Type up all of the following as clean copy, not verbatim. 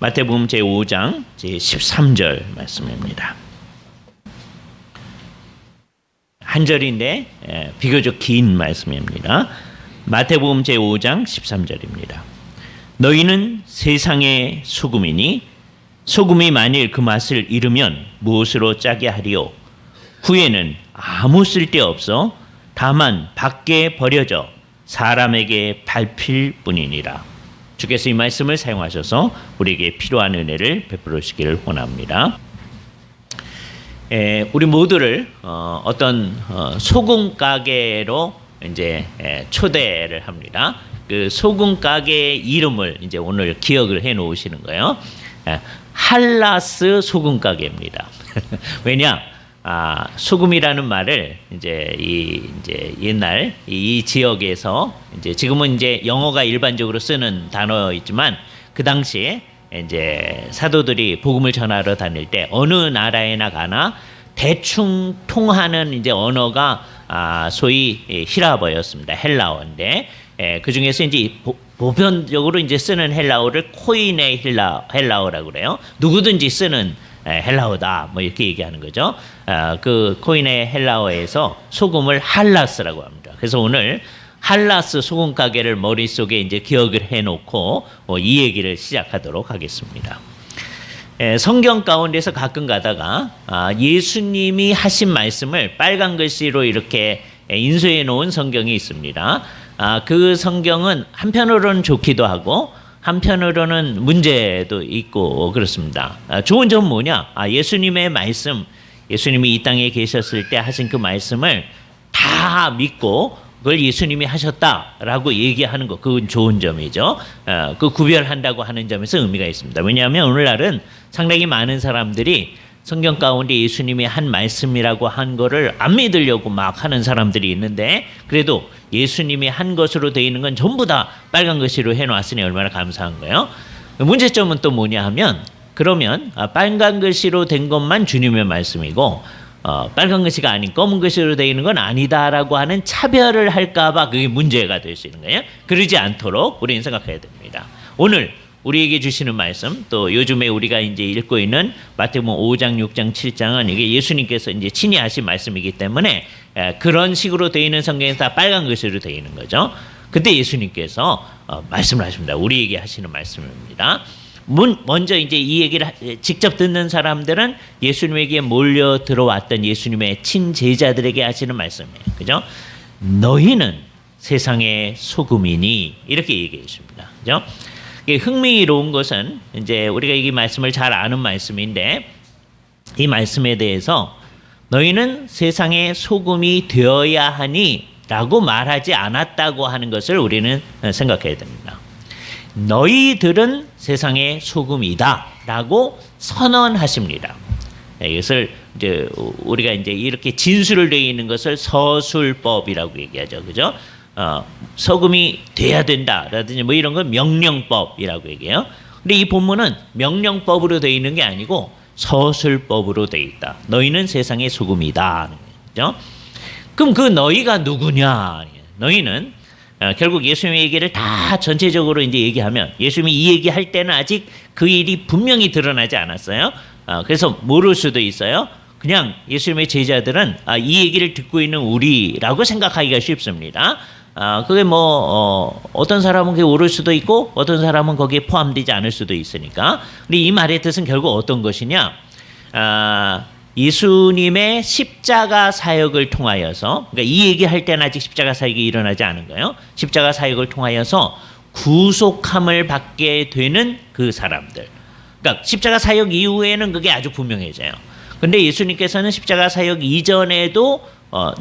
마태복음 제5장 제13절 말씀입니다. 한 절인데 비교적 긴 말씀입니다. 마태복음 제5장 13절입니다. 너희는 세상의 소금이니 소금이 만일 그 맛을 잃으면 무엇으로 짜게 하리요? 후에는 아무 쓸데없어 다만 밖에 버려져 사람에게 밟힐 뿐이니라. 주께서 이 말씀을 사용하셔서 우리에게 필요한 은혜를 베풀어 주시기를 원합니다. 우리 모두를 어떤 소금 가게로 이제 초대를 합니다. 그 소금 가게의 이름을 이제 오늘 기억을 해 놓으시는 거예요. 할라스 소금 가게입니다. 왜냐? 소금이라는 말을 이제 옛날 이 지역에서 이제 지금은 이제 영어가 일반적으로 쓰는 단어이지만 그 당시에 이제 사도들이 복음을 전하러 다닐 때 어느 나라에나 가나 대충 통하는 이제 언어가 소위 히라버였습니다. 헬라어인데 그 중에서 이제 보편적으로 이제 쓰는 헬라어를 코인의 헬라어라고 그래요. 누구든지 쓰는 헬라어다 뭐 이렇게 얘기하는 거죠. 그 코인의 헬라어에서 소금을 할라스라고 합니다. 그래서 오늘 할라스 소금 가게를 머릿속에 이제 기억을 해놓고 이 얘기를 시작하도록 하겠습니다. 성경 가운데서 가끔 가다가 예수님이 하신 말씀을 빨간 글씨로 이렇게 인쇄해 놓은 성경이 있습니다. 그 성경은 한편으로는 좋기도 하고 한편으로는 문제도 있고 그렇습니다. 좋은 점은 뭐냐? 예수님의 말씀, 예수님이 이 땅에 계셨을 때 하신 그 말씀을 다 믿고 그걸 예수님이 하셨다라고 얘기하는 것, 그건 좋은 점이죠. 그 구별한다고 하는 점에서 의미가 있습니다. 왜냐하면 오늘날은 상당히 많은 사람들이 성경 가운데 예수님이 한 말씀이라고 한 거를 안 믿으려고 막 하는 사람들이 있는데 그래도 예수님이 한 것으로 되어 있는 건 전부 다 빨간 글씨로 해놨으니 얼마나 감사한 거예요. 문제점은 또 뭐냐 하면 그러면 빨간 글씨로 된 것만 주님의 말씀이고 빨간 글씨가 아닌 검은 글씨로 되어 있는 건 아니다라고 하는 차별을 할까 봐 그게 문제가 될 수 있는 거예요. 그러지 않도록 우리는 생각해야 됩니다. 오늘 우리에게 주시는 말씀, 또 요즘에 우리가 이제 읽고 있는 마태복음 5장, 6장, 7장은 이게 예수님께서 이제 친히 하신 말씀이기 때문에 그런 식으로 되어 있는 성경에서 다 빨간 글씨로 되어 있는 거죠. 그때 예수님께서 말씀을 하십니다. 우리에게 하시는 말씀입니다. 먼저 이제 이 얘기를 직접 듣는 사람들은 예수님에게 몰려 들어왔던 예수님의 친제자들에게 하시는 말씀이에요. 그죠? 너희는 세상의 소금이니 이렇게 얘기해 주십니다. 그죠? 흥미로운 것은 이제 우리가 이 말씀을 잘 아는 말씀인데 이 말씀에 대해서 너희는 세상의 소금이 되어야 하니 라고 말하지 않았다고 하는 것을 우리는 생각해야 됩니다. 너희들은 세상의 소금이다 라고 선언하십니다. 이것을 이제 우리가 이제 이렇게 진술을 되어 있는 것을 서술법이라고 얘기하죠. 그죠? 소금이 돼야 된다라든지 뭐 이런 건 명령법이라고 얘기해요. 근데 이 본문은 명령법으로 되어 있는 게 아니고 서술법으로 되어 있다. 너희는 세상의 소금이다. 그죠? 그럼 그 너희가 누구냐? 너희는 결국 예수님의 얘기를 다 전체적으로 이제 얘기하면 예수님이 이 얘기할 때는 아직 그 일이 분명히 드러나지 않았어요. 그래서 모를 수도 있어요. 그냥 예수님의 제자들은 이 얘기를 듣고 있는 우리라고 생각하기가 쉽습니다. 그게 뭐 어떤 사람은 그게 옳을 수도 있고 어떤 사람은 거기에 포함되지 않을 수도 있으니까. 근데 이 말의 뜻은 결국 어떤 것이냐? 예수님의 십자가 사역을 통하여서, 그러니까 이 얘기할 때는 아직 십자가 사역이 일어나지 않은 거예요. 십자가 사역을 통하여서 구속함을 받게 되는 그 사람들. 그러니까 십자가 사역 이후에는 그게 아주 분명해져요. 근데 예수님께서는 십자가 사역 이전에도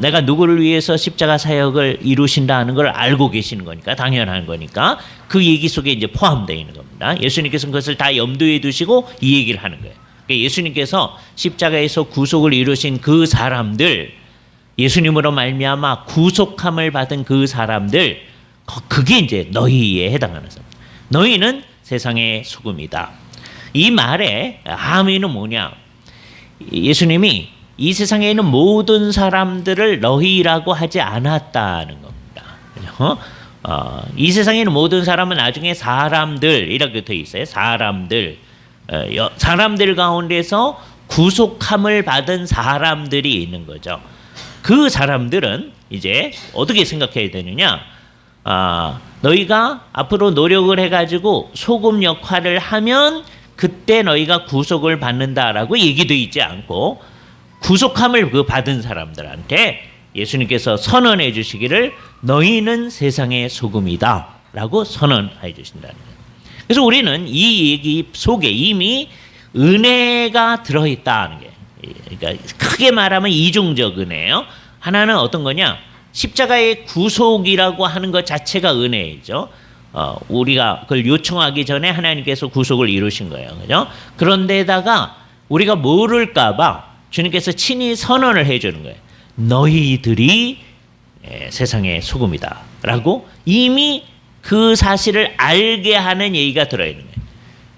내가 누구를 위해서 십자가 사역을 이루신다 하는 걸 알고 계시는 거니까, 당연한 거니까 그 얘기 속에 이제 포함되어 있는 겁니다. 예수님께서는 그것을 다 염두에 두시고 이 얘기를 하는 거예요. 그러니까 예수님께서 십자가에서 구속을 이루신 그 사람들, 예수님으로 말미암아 구속함을 받은 그 사람들, 그게 이제 너희에 해당하는 사람. 너희는 세상의 소금이다. 이 말의 함의는 뭐냐? 예수님이 이 세상에 있는 모든 사람들을 너희라고 하지 않았다는 겁니다. 이 세상에 있는 모든 사람은 나중에 사람들 이렇게 돼 있어요. 사람들. 사람들 가운데서 구속함을 받은 사람들이 있는 거죠. 그 사람들은 이제 어떻게 생각해야 되느냐? 너희가 앞으로 노력을 해가지고 소금 역할을 하면 그때 너희가 구속을 받는다라고 얘기도 있지 않고, 구속함을 받은 사람들한테 예수님께서 선언해 주시기를 너희는 세상의 소금이다라고 선언해 주신다는 거예요. 그래서 우리는 이 얘기 속에 이미 은혜가 들어있다는 게, 그러니까 크게 말하면 이중적 은혜예요. 하나는 어떤 거냐? 십자가의 구속이라고 하는 것 자체가 은혜이죠. 우리가 그걸 요청하기 전에 하나님께서 구속을 이루신 거예요. 그죠? 그런데다가 우리가 모를까봐 주님께서 친히 선언을 해주는 거예요. 너희들이 세상의 소금이다 라고 이미 그 사실을 알게 하는 얘기가 들어있는 거예요.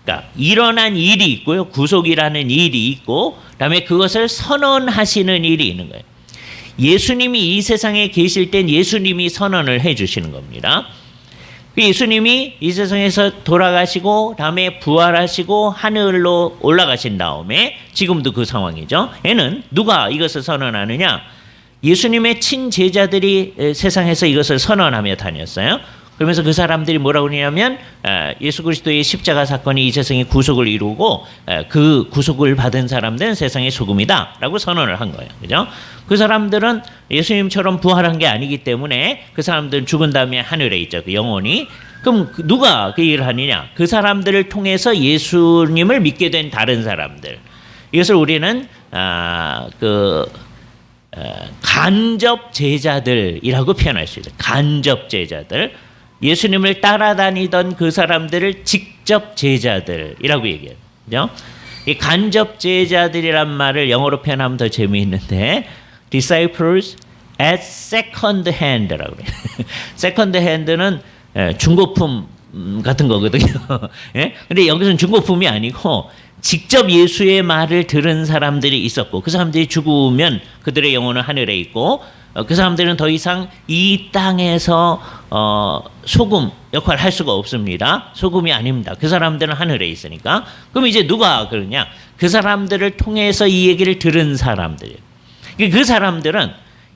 그러니까 일어난 일이 있고요. 구속이라는 일이 있고, 그다음에 그것을 선언하시는 일이 있는 거예요. 예수님이 이 세상에 계실 땐 예수님이 선언을 해주시는 겁니다. 예수님이 이 세상에서 돌아가시고 다음에 부활하시고 하늘로 올라가신 다음에 지금도 그 상황이죠. 얘는 누가 이것을 선언하느냐? 예수님의 친제자들이 세상에서 이것을 선언하며 다녔어요. 그러면서 그 사람들이 뭐라고 그러냐면 예수 그리스도의 십자가 사건이 이 세상의 구속을 이루고 그 구속을 받은 사람들은 세상의 소금이다 라고 선언을 한 거예요. 그죠? 그 사람들은 예수님처럼 부활한 게 아니기 때문에 그 사람들은 죽은 다음에 하늘에 있죠. 그 영혼이. 그럼 누가 그 일을 하느냐? 그 사람들을 통해서 예수님을 믿게 된 다른 사람들. 이것을 우리는 간접 제자들이라고 표현할 수 있어요. 간접 제자들. 예수님을 따라다니던 그 사람들을 직접 제자들이라고 얘기해요. 그죠? 이 간접 제자들이란 말을 영어로 표현하면 더 재미있는데 disciples at second hand라고 그래요. second hand는 중고품 같은 거거든요. 예? 근데 여기서는 중고품이 아니고 직접 예수의 말을 들은 사람들이 있었고, 그 사람들이 죽으면 그들의 영혼은 하늘에 있고, 그 사람들은 더 이상 이 땅에서 소금 역할을 할 수가 없습니다. 소금이 아닙니다. 그 사람들은 하늘에 있으니까. 그럼 이제 누가 그러냐? 그 사람들을 통해서 이 얘기를 들은 사람들. 그 사람들은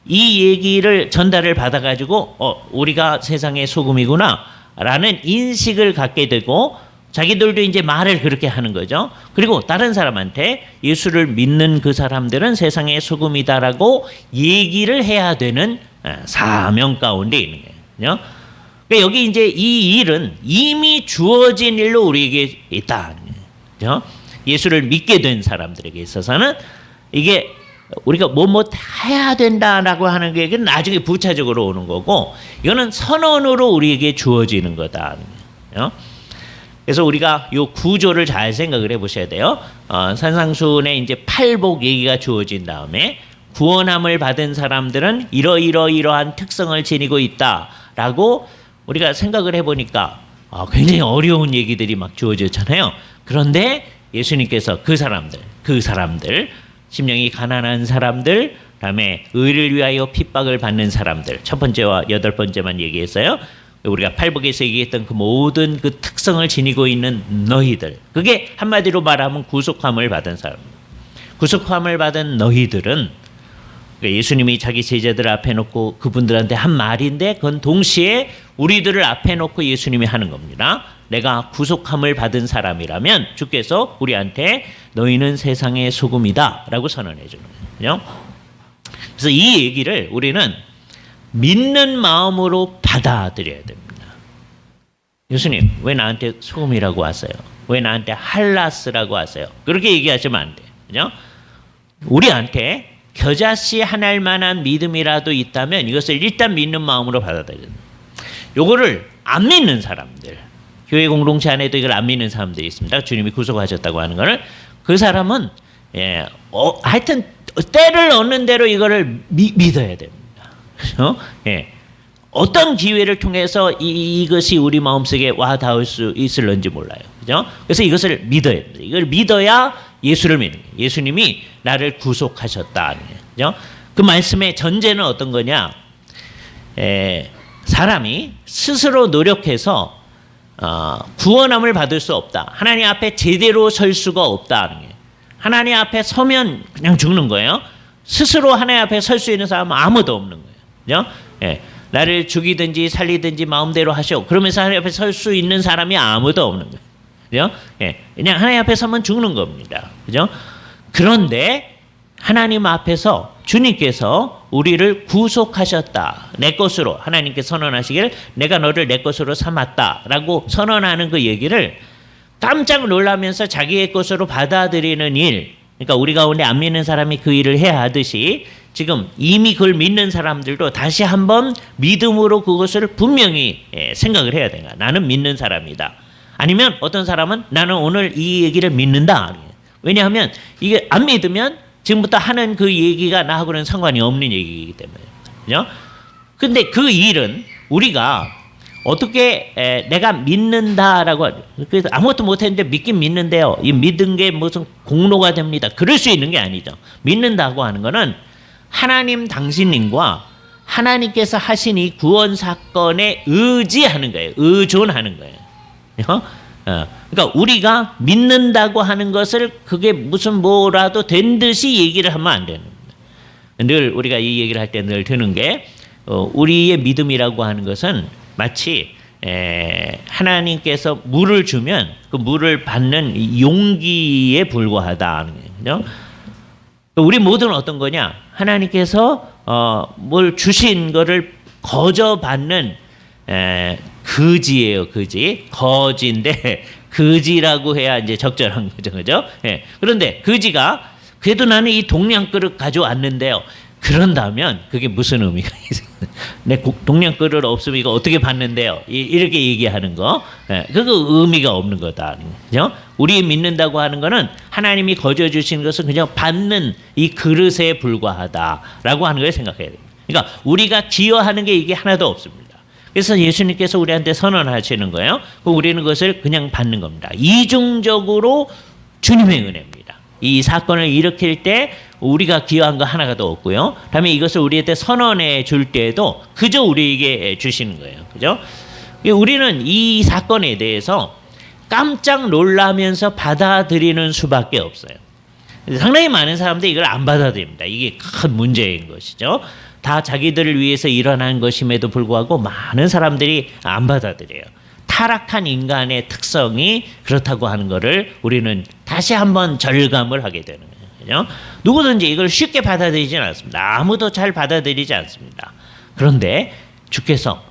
이 얘기를 전달을 받아가지고 우리가 세상의 소금이구나 라는 인식을 갖게 되고, 자기들도 이제 말을 그렇게 하는 거죠. 그리고 다른 사람한테 예수를 믿는 그 사람들은 세상의 소금이다라고 얘기를 해야 되는 사명 가운데 있는 거예요. 그러니까 여기 이제 이 일은 이미 주어진 일로 우리에게 있다. 예수를 믿게 된 사람들에게 있어서는 이게 우리가 뭐 해야 된다라고 하는 게 나중에 부차적으로 오는 거고, 이거는 선언으로 우리에게 주어지는 거다. 그래서 우리가 이 구조를 잘 생각을 해보셔야 돼요. 산상수훈에 이제 팔복 얘기가 주어진 다음에 구원함을 받은 사람들은 이러한 특성을 지니고 있다라고 우리가 생각을 해보니까 굉장히 어려운 얘기들이 막 주어졌잖아요. 그런데 예수님께서 그 사람들 심령이 가난한 사람들, 그다음에 의를 위하여 핍박을 받는 사람들, 첫 번째와 여덟 번째만 얘기했어요. 우리가 팔복에서 얘기했던 그 모든 그 특성을 지니고 있는 너희들, 그게 한마디로 말하면 구속함을 받은 사람. 구속함을 받은 너희들은 예수님이 자기 제자들 앞에 놓고 그분들한테 한 말인데, 그건 동시에 우리들을 앞에 놓고 예수님이 하는 겁니다. 내가 구속함을 받은 사람이라면 주께서 우리한테 너희는 세상의 소금이다 라고 선언해 주는 거예요. 그래서 이 얘기를 우리는 믿는 마음으로 받아들여야 됩니다. 예수님, 왜 나한테 소금이라고 하세요? 왜 나한테 할라스라고 하세요? 그렇게 얘기하시면 안 돼요. 그죠? 우리한테 겨자씨 하나일 만한 믿음이라도 있다면 이것을 일단 믿는 마음으로 받아들여야 됩니다. 요거를 안 믿는 사람들, 교회 공동체 안에도 이걸 안 믿는 사람들이 있습니다. 주님이 구속하셨다고 하는 거를. 그 사람은 하여튼 때를 얻는 대로 이거를 믿어야 됩니다. 그렇죠? 어떤 기회를 통해서 이것이 우리 마음속에 와 닿을 수 있을런지 몰라요. 그죠? 그래서 이것을 믿어야 됩니다. 이걸 믿어야 예수를 믿는 거예요. 예수님이 나를 구속하셨다. 그죠? 그 말씀의 전제는 어떤 거냐? 사람이 스스로 노력해서 구원함을 받을 수 없다. 하나님 앞에 제대로 설 수가 없다. 하나님 앞에 서면 그냥 죽는 거예요. 스스로 하나님 앞에 설 수 있는 사람은 아무도 없는 거예요. 그죠? 예. 나를 죽이든지 살리든지 마음대로 하시오. 그러면서 하나님 앞에 설 수 있는 사람이 아무도 없는 거예요. 그죠? 예. 그냥 하나님 앞에 서면 죽는 겁니다. 그죠? 그런데 하나님 앞에서 주님께서 우리를 구속하셨다. 내 것으로 하나님께 선언하시길 내가 너를 내 것으로 삼았다라고 선언하는 그 얘기를 깜짝 놀라면서 자기의 것으로 받아들이는 일. 그러니까 우리 가운데 안 믿는 사람이 그 일을 해야 하듯이 지금 이미 그걸 믿는 사람들도 다시 한번 믿음으로 그것을 분명히 생각을 해야 돼요. 나는 믿는 사람이다. 아니면 어떤 사람은 나는 오늘 이 얘기를 믿는다. 왜냐하면 이게 안 믿으면 지금부터 하는 그 얘기가 나하고는 상관이 없는 얘기이기 때문에. 그죠? 근데 그 일은 우리가 어떻게 내가 믿는다라고 그래서 아무것도 못했는데 믿긴 믿는데요. 이 믿은 게 무슨 공로가 됩니다. 그럴 수 있는 게 아니죠. 믿는다고 하는 거는 하나님 당신님과 하나님께서 하신 이 구원 사건에 의지하는 거예요. 의존하는 거예요. 그러니까 우리가 믿는다고 하는 것을 그게 무슨 뭐라도 된 듯이 얘기를 하면 안 되는 거예요. 늘 우리가 이 얘기를 할 때 늘 드는 게 우리의 믿음이라고 하는 것은 마치 하나님께서 물을 주면 그 물을 받는 용기에 불과하다. 그죠? 우리 모두는 어떤 거냐? 하나님께서 뭘 주신 거를 거저 받는 거지예요, 거지. 거지인데 거지라고 해야 이제 적절한 거죠, 그죠? 예. 그런데 거지가 그래도 나는 이 동양 그릇 가져왔는데요. 그런다면 그게 무슨 의미가 있어요? 내 동양 그릇 없으면 이거 어떻게 받는데요? 이렇게 얘기하는 거, 그거 의미가 없는 거다, 그죠? 우리 믿는다고 하는 거는 하나님이 거저 주신 것은 그냥 받는 이 그릇에 불과하다라고 하는 걸 생각해야 돼요. 그러니까 우리가 기여하는 게 이게 하나도 없습니다. 그래서 예수님께서 우리한테 선언하시는 거예요. 우리는 그것을 그냥 받는 겁니다. 이중적으로 주님의 은혜입니다. 이 사건을 일으킬 때 우리가 기여한 거 하나가 더 없고요. 다음에 이것을 우리한테 선언해 줄 때에도 그저 우리에게 주시는 거예요. 그죠? 우리는 이 사건에 대해서 깜짝 놀라면서 받아들이는 수밖에 없어요. 상당히 많은 사람들이 이걸 안 받아들입니다. 이게 큰 문제인 것이죠. 다 자기들을 위해서 일어난 것임에도 불구하고 많은 사람들이 안 받아들여요. 타락한 인간의 특성이 그렇다고 하는 것을 우리는 다시 한번 절감을 하게 되는 거예요. 누구든지 이걸 쉽게 받아들이지는 않습니다. 아무도 잘 받아들이지 않습니다. 그런데 주께서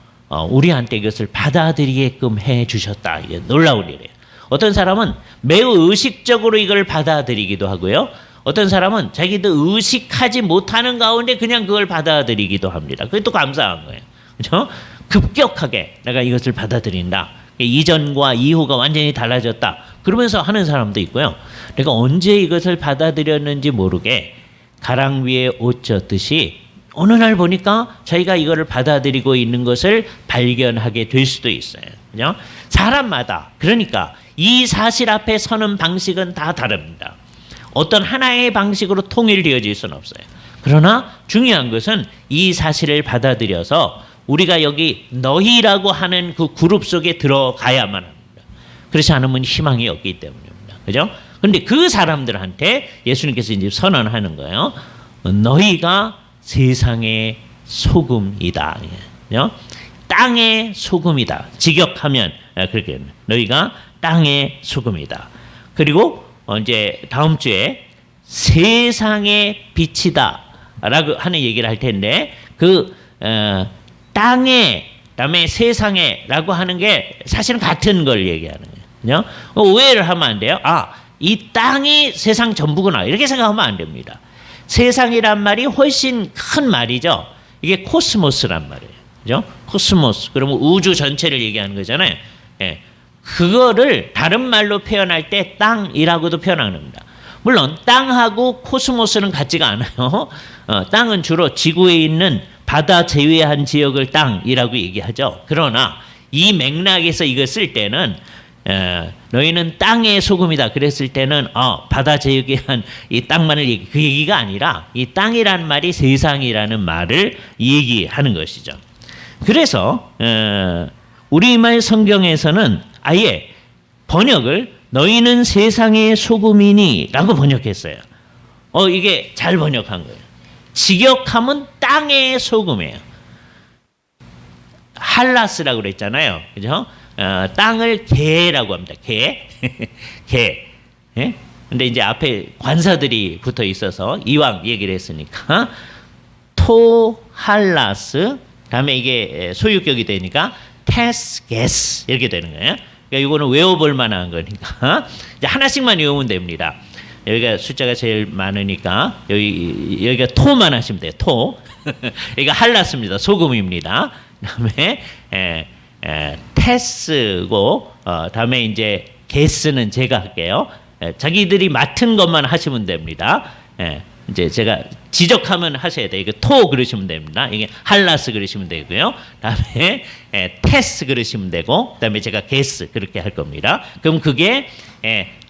우리한테 이것을 받아들이게끔 해 주셨다. 이게 놀라운 일이에요. 어떤 사람은 매우 의식적으로 이걸 받아들이기도 하고요. 어떤 사람은 자기도 의식하지 못하는 가운데 그냥 그걸 받아들이기도 합니다. 그게 또 감사한 거예요. 그렇죠? 급격하게 내가 이것을 받아들인다. 이전과 이후가 완전히 달라졌다. 그러면서 하는 사람도 있고요. 내가 언제 이것을 받아들였는지 모르게 가랑 위에 옷 젖듯이 어느 날 보니까 자기가 이거를 받아들이고 있는 것을 발견하게 될 수도 있어요. 그죠? 사람마다 그러니까 이 사실 앞에 서는 방식은 다 다릅니다. 어떤 하나의 방식으로 통일되어질 수는 없어요. 그러나 중요한 것은 이 사실을 받아들여서 우리가 여기 너희라고 하는 그 그룹 속에 들어가야만 합니다. 그렇지 않으면 희망이 없기 때문입니다. 그죠? 그런데 그 사람들한테 예수님께서 이제 선언하는 거예요. 너희가 세상의 소금이다. 그죠? 땅의 소금이다. 직역하면 그렇게 너희가 땅의 소금이다. 그리고 이제 다음 주에 세상의 빛이다라고 하는 얘기를 할 텐데 그 땅에 그다음에 세상에라고 하는 게 사실은 같은 걸 얘기하는 거예요. 오해를 하면 안 돼요. 이 땅이 세상 전부구나 이렇게 생각하면 안 됩니다. 세상이란 말이 훨씬 큰 말이죠. 이게 코스모스란 말이에요. 그죠? 코스모스 그러면 우주 전체를 얘기하는 거잖아요. 예. 그거를 다른 말로 표현할 때 땅이라고도 표현합니다. 물론 땅하고 코스모스는 같지가 않아요. 땅은 주로 지구에 있는 바다 제외한 지역을 땅이라고 얘기하죠. 그러나 이 맥락에서 이걸 쓸 때는 너희는 땅의 소금이다 그랬을 때는 바다 제외한 이 땅만을 그 얘기가 아니라 이 땅이라는 말이 세상이라는 말을 얘기하는 것이죠. 그래서 우리말 성경에서는 아예 번역을 너희는 세상의 소금이니라고 번역했어요. 이게 잘 번역한 거예요. 직역하면 땅의 소금이에요. 할라스라고 그랬잖아요. 그죠? 땅을 개라고 합니다. 개. 개. 예? 근데 이제 앞에 관사들이 붙어 있어서 이왕 얘기를 했으니까 토 할라스 다음에 이게 소유격이 되니까 테스 게스 이렇게 되는 거예요. 그러니까 이거는 외워볼 만한 거니까 이제 하나씩만 외우면 됩니다. 여기가 숫자가 제일 많으니까 여기가 토만 하시면 돼요. 토. 여기가 할라스입니다. 소금입니다. 그다음에 테스고 다음에 이제 게스는 제가 할게요. 자기들이 맡은 것만 하시면 됩니다. 이제 제가 지적하면 하셔야 돼요. 이게 토 그러시면 됩니다. 이게 할라스 그러시면 되고요. 다음에 테스 그러시면 되고, 그다음에 제가 게스 그렇게 할 겁니다. 그럼 그게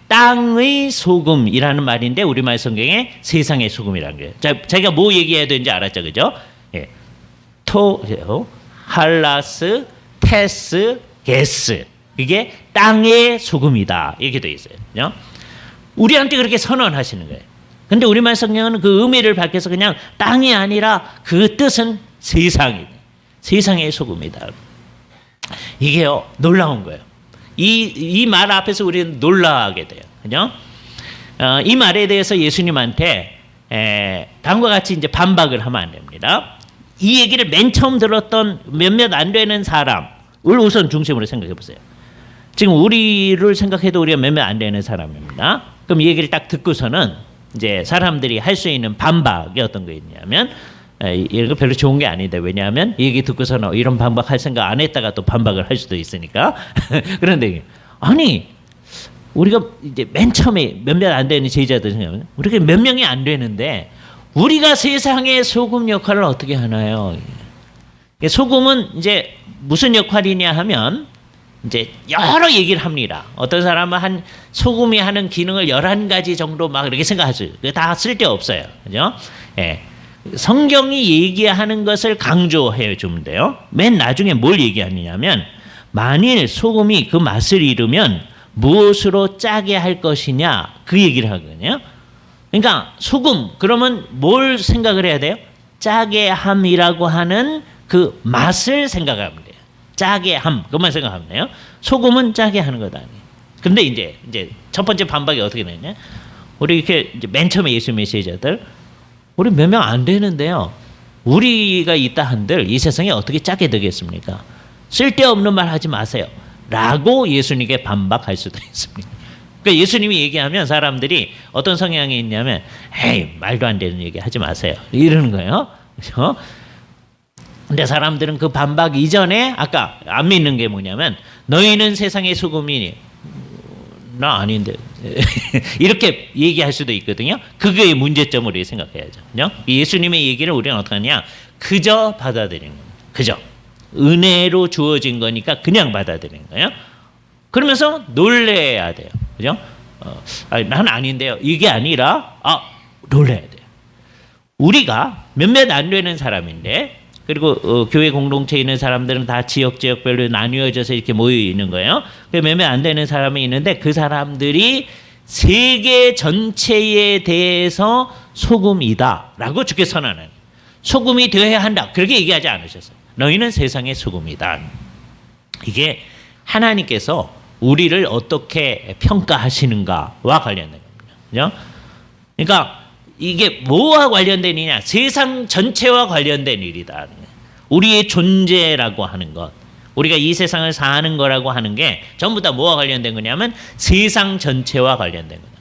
땅의 소금이라는 말인데 우리말 성경에 세상의 소금이라는 거예요. 자, 제가 뭐 얘기해야 되는지 알았죠, 그죠? 토, 할라스, 테스, 게스. 이게 땅의 소금이다. 이렇게 되어 있어요. 그죠? 우리한테 그렇게 선언하시는 거예요. 근데 우리말 성경은 그 의미를 밝혀서 그냥 땅이 아니라 그 뜻은 세상이다. 세상의 소금이다. 이게요, 놀라운 거예요. 이 말 앞에서 우리는 놀라게 돼요. 그죠? 이 말에 대해서 예수님한테 다음과 같이 이제 반박을 하면 안 됩니다. 이 얘기를 맨 처음 들었던 몇몇 안 되는 사람을 우선 중심으로 생각해 보세요. 지금 우리를 생각해도 우리가 몇몇 안 되는 사람입니다. 그럼 이 얘기를 딱 듣고서는 이제 사람들이 할 수 있는 반박이 어떤 거 있냐면 이런 거 별로 좋은 게 아닌데 왜냐하면 이 얘기 듣고서는 이런 반박할 생각 안 했다가 또 반박을 할 수도 있으니까 그런데 아니 우리가 이제 맨 처음에 몇몇 안 되는 제자들 생각하면 우리가 몇 명이 안 되는데 우리가 세상의 소금 역할을 어떻게 하나요? 소금은 이제 무슨 역할이냐 하면 이제 여러 얘기를 합니다. 어떤 사람은 한 소금이 하는 기능을 11가지 정도 막 이렇게 생각하죠. 다 쓸데없어요. 그죠? 예. 성경이 얘기하는 것을 강조해 주면 돼요. 맨 나중에 뭘 얘기하느냐면 만일 소금이 그 맛을 잃으면 무엇으로 짜게 할 것이냐 그 얘기를 하거든요. 그러니까 소금 그러면 뭘 생각을 해야 돼요? 짜게 함이라고 하는 그 맛을 생각하면 돼요. 짜게 함 그것만 생각하면 돼요. 소금은 짜게 하는 것 아니에요. 근데 이제 첫 번째 반박이 어떻게 되냐? 우리 이렇게 이제 맨 처음에 예수 메시지자들 우리 몇 명 안 되는데요. 우리가 있다 한들 이 세상에 어떻게 짜게 되겠습니까? 쓸데없는 말 하지 마세요. 라고 예수님께 반박할 수도 있습니다. 그러니까 예수님이 얘기하면 사람들이 어떤 성향이 있냐면 에이 말도 안 되는 얘기 하지 마세요. 이러는 거예요. 그렇죠? 근데 사람들은 그 반박 이전에 아까 안 믿는 게 뭐냐면 너희는 세상의 소금이니 나 아닌데 이렇게 얘기할 수도 있거든요. 그게 문제점으로 생각해야죠. 그죠? 예수님의 얘기를 우리는 어떻게 하냐? 그저 받아들이는 겁니다. 그저 은혜로 주어진 거니까 그냥 받아들이는 거예요. 그러면서 놀래야 돼요. 그죠? 난 아닌데요. 이게 아니라 놀래야 돼요. 우리가 몇몇 안 되는 사람인데 그리고 교회 공동체에 있는 사람들은 다 지역별로 나뉘어져서 이렇게 모여 있는 거예요. 몇몇 안 되는 사람이 있는데 그 사람들이 세계 전체에 대해서 소금이다라고 주께서 선언하는 소금이 되어야 한다. 그렇게 얘기하지 않으셨어요. 너희는 세상의 소금이다. 이게 하나님께서 우리를 어떻게 평가하시는가와 관련된 겁니다. 그죠? 그러니까 이게 뭐와 관련된 일이냐? 세상 전체와 관련된 일이다. 우리의 존재라고 하는 것, 우리가 이 세상을 사는 거라고 하는 게 전부 다 뭐와 관련된 거냐면 세상 전체와 관련된 거다.